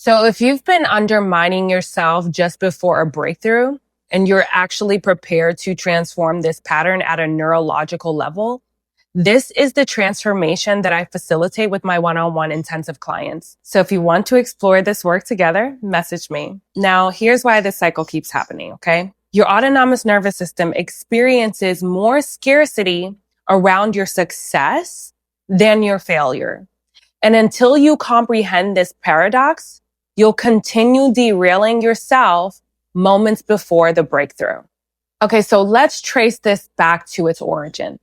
So if you've been undermining yourself just before a breakthrough and you're actually prepared to transform this pattern at a neurological level, this is the transformation that I facilitate with my one-on-one intensive clients. So if you want to explore this work together, message me. Now, here's why this cycle keeps happening, okay? Your autonomous nervous system experiences more scarcity around your success than your failure. And until you comprehend this paradox, you'll continue derailing yourself moments before the breakthrough. Okay, so let's trace this back to its origin.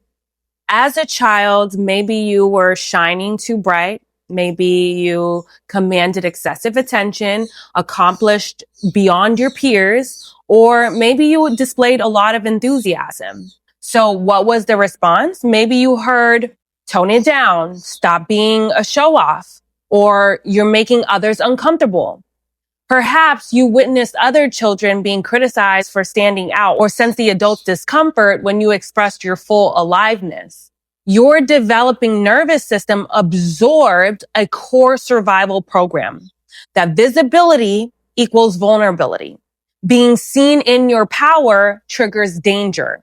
As a child, maybe you were shining too bright. Maybe you commanded excessive attention, accomplished beyond your peers, or maybe you displayed a lot of enthusiasm. So what was the response? Maybe you heard, tone it down, stop being a show-off, or you're making others uncomfortable. Perhaps you witnessed other children being criticized for standing out or sensed the adult's discomfort when you expressed your full aliveness. Your developing nervous system absorbed a core survival program that visibility equals vulnerability. Being seen in your power triggers danger.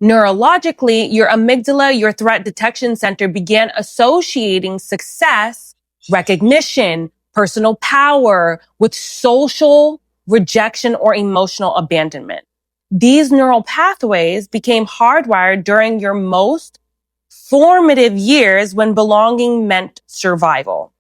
Neurologically, your amygdala, your threat detection center, began associating success, recognition, personal power with social rejection or emotional abandonment. These neural pathways became hardwired during your most formative years when belonging meant survival.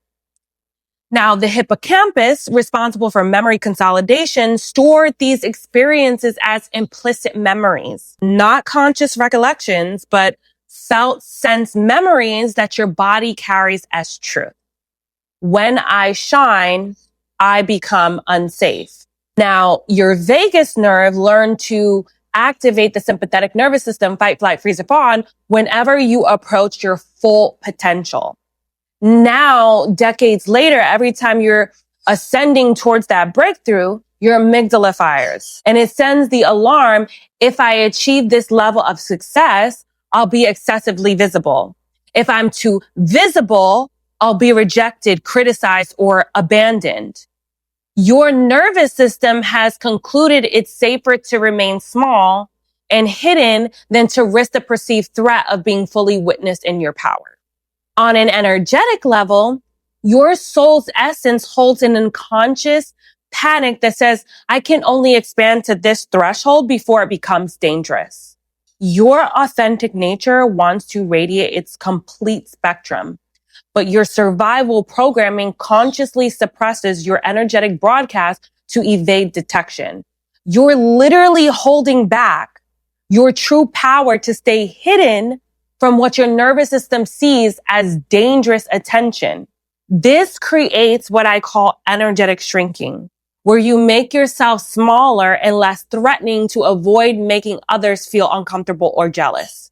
Now, the hippocampus, responsible for memory consolidation, stored these experiences as implicit memories, not conscious recollections, but felt sense memories that your body carries as truth. When I shine, I become unsafe. Now, your vagus nerve learned to activate the sympathetic nervous system, fight, flight, freeze, or fawn, whenever you approach your full potential. Now, decades later, every time you're ascending towards that breakthrough, your amygdala fires and it sends the alarm. If I achieve this level of success, I'll be excessively visible. If I'm too visible, I'll be rejected, criticized, or abandoned. Your nervous system has concluded it's safer to remain small and hidden than to risk the perceived threat of being fully witnessed in your power. On an energetic level, your soul's essence holds an unconscious panic that says, I can only expand to this threshold before it becomes dangerous. Your authentic nature wants to radiate its complete spectrum, but your survival programming consciously suppresses your energetic broadcast to evade detection. You're literally holding back your true power to stay hidden from what your nervous system sees as dangerous attention. This creates what I call energetic shrinking, where you make yourself smaller and less threatening to avoid making others feel uncomfortable or jealous.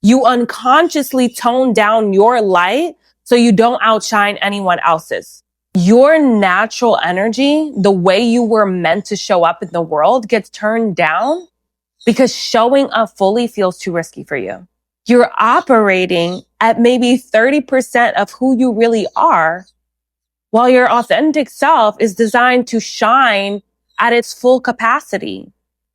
You unconsciously tone down your light so you don't outshine anyone else's. Your natural energy, the way you were meant to show up in the world, gets turned down because showing up fully feels too risky for you. You're operating at maybe 30% of who you really are, while your authentic self is designed to shine at its full capacity.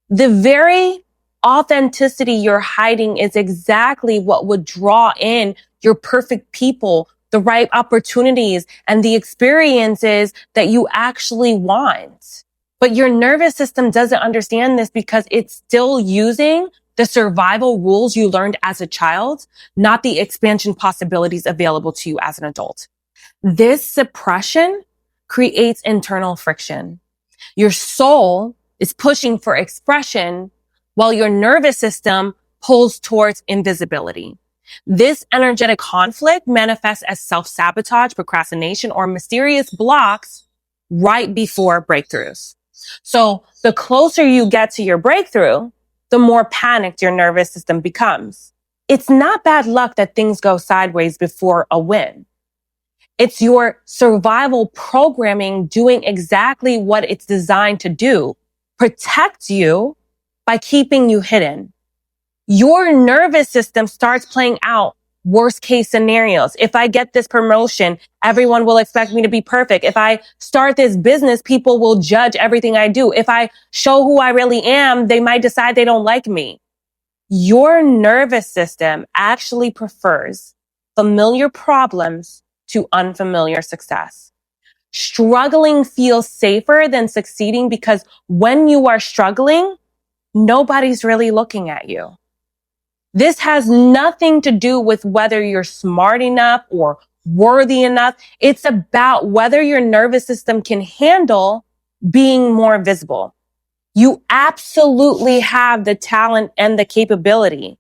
The very authenticity you're hiding is exactly what would draw in your perfect people, the right opportunities, and the experiences that you actually want. But your nervous system doesn't understand this because it's still using the survival rules you learned as a child, not the expansion possibilities available to you as an adult. This suppression creates internal friction. Your soul is pushing for expression while your nervous system pulls towards invisibility. This energetic conflict manifests as self-sabotage, procrastination, or mysterious blocks right before breakthroughs. So the closer you get to your breakthrough, the more panicked your nervous system becomes. It's not bad luck that things go sideways before a win. It's your survival programming doing exactly what it's designed to do, protect you by keeping you hidden. Your nervous system starts playing out worst case scenarios. If I get this promotion, everyone will expect me to be perfect. If I start this business, people will judge everything I do. If I show who I really am, they might decide they don't like me. Your nervous system actually prefers familiar problems to unfamiliar success. Struggling feels safer than succeeding because when you are struggling, nobody's really looking at you. This has nothing to do with whether you're smart enough or worthy enough. It's about whether your nervous system can handle being more visible. You absolutely have the talent and the capability,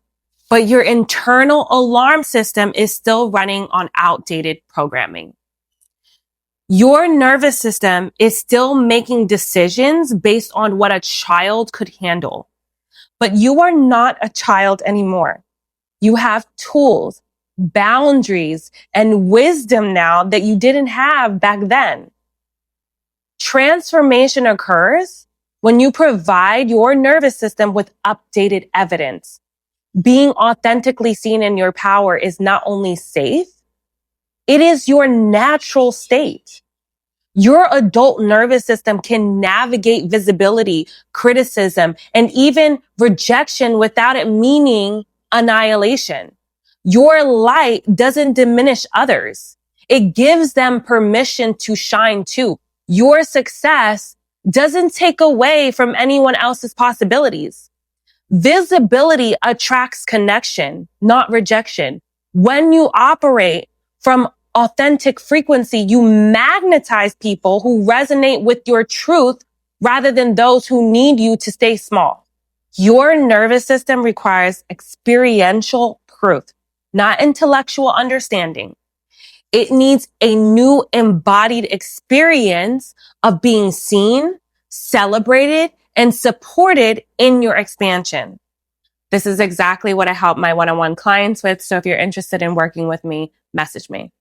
but your internal alarm system is still running on outdated programming. Your nervous system is still making decisions based on what a child could handle, but you are not a child anymore. You have tools, boundaries, and wisdom now that you didn't have back then. Transformation occurs when you provide your nervous system with updated evidence. Being authentically seen in your power is not only safe, it is your natural state. Your adult nervous system can navigate visibility, criticism, and even rejection without it meaning annihilation. Your light doesn't diminish others. It gives them permission to shine too. Your success doesn't take away from anyone else's possibilities. Visibility attracts connection, not rejection. When you operate from authentic frequency, you magnetize people who resonate with your truth rather than those who need you to stay small. Your nervous system requires experiential proof, not intellectual understanding. It needs a new embodied experience of being seen, celebrated, and supported in your expansion. This is exactly what I help my one-on-one clients with. So if you're interested in working with me, message me.